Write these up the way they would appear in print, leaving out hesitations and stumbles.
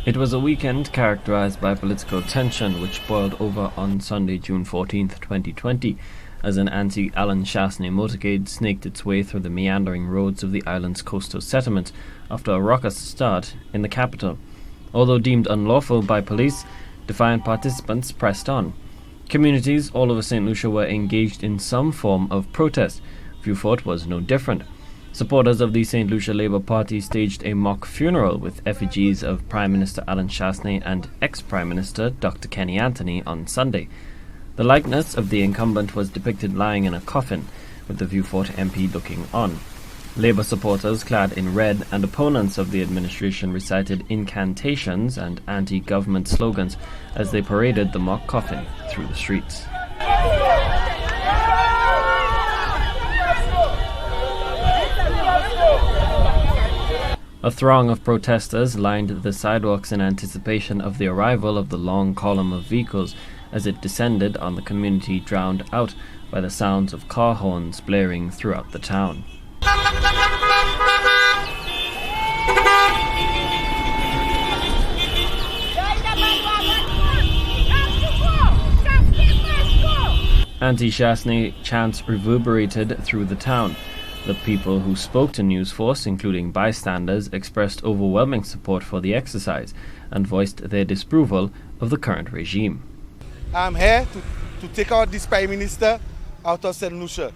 It was a weekend characterized by political tension which boiled over on Sunday, June 14th, 2020, as an anti-Alan Chastanet motorcade snaked its way through the meandering roads of the island's coastal settlement after a raucous start in the capital. Although deemed unlawful by police, defiant participants pressed on. Communities all over St. Lucia were engaged in some form of protest. Vieux Fort was no different. Supporters of the St. Lucia Labour Party staged a mock funeral with effigies of Prime Minister Alan Chastanet and ex-Prime Minister Dr. Kenny Anthony on Sunday. The likeness of the incumbent was depicted lying in a coffin, with the Vieux Fort MP looking on. Labour supporters clad in red and opponents of the administration recited incantations and anti-government slogans as they paraded the mock coffin through the streets. A throng of protesters lined the sidewalks in anticipation of the arrival of the long column of vehicles as it descended on the community, drowned out by the sounds of car horns blaring throughout the town. Anti-Chastanet chants reverberated through the town. The people who spoke to News Force, including bystanders, expressed overwhelming support for the exercise and voiced their disapproval of the current regime. I'm here to take out this Prime Minister out of St. Lucia.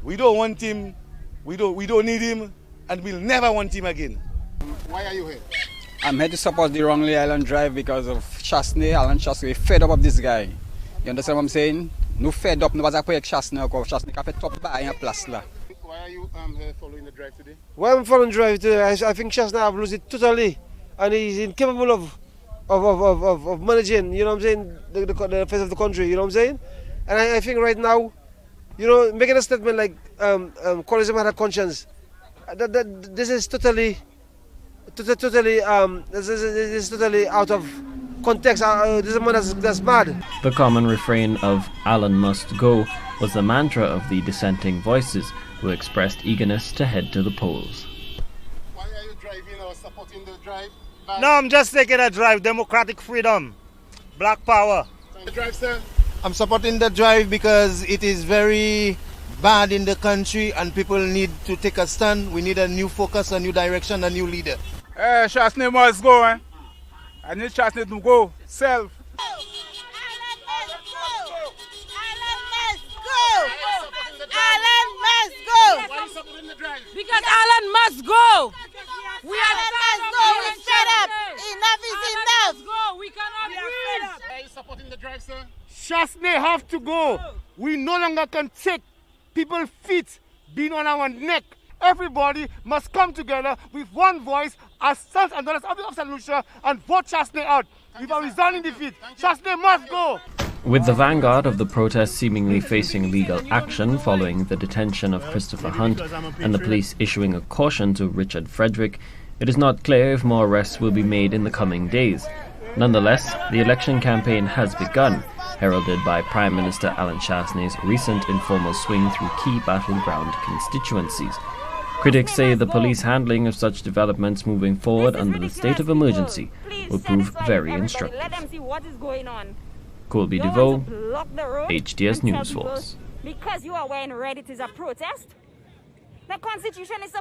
We don't want him, we don't need him, and we'll never want him again. Why are you here? I'm here to support the Wrongly Island Drive because of Chastanet. Alan Chastanet, fed up of this guy. You understand what I'm saying? No fed up, no was a project Chastanet, because Chastanet can top by a place. Why are you here following the drive today? Why I'm following the drive today? I think Chastanet have lost it totally, and he's incapable of managing, you know what I'm saying, the affairs of the country, you know what I'm saying? And I think right now, you know, making a statement like calling him out of conscience, this is totally out of context. This is a man that's mad. The common refrain of "Alan must go" was the mantra of the dissenting voices, who expressed eagerness to head to the polls. Why are you driving or supporting the drive? No, I'm just taking a drive. Democratic freedom, black power. The drive, sir? I'm supporting the drive because it is very bad in the country and people need to take a stand. We need a new focus, a new direction, a new leader. Chastanet must go, eh? I need Chastanet to go. Self. Because Alan must go. We are fed up. Enough is enough. Go. We cannot breathe. Are you supporting the drive, sir? Chastanet have to go. We no longer can take people's feet being on our neck. Everybody must come together with one voice as sons and daughters of St. Lucia and vote Chastanet out. We are resigning defeat. Chastanet must go. With the vanguard of the protest seemingly facing legal action following the detention of Christopher Hunt and the police issuing a caution to Richard Frederick, it is not clear if more arrests will be made in the coming days. Nonetheless, the election campaign has begun, heralded by Prime Minister Alan Chastanet's recent informal swing through key battleground constituencies. Critics say the police handling of such developments moving forward under the state of emergency will prove very instructive. Colby DeVoe, HDS News Force. Because you are wearing red, it is a protest. The Constitution is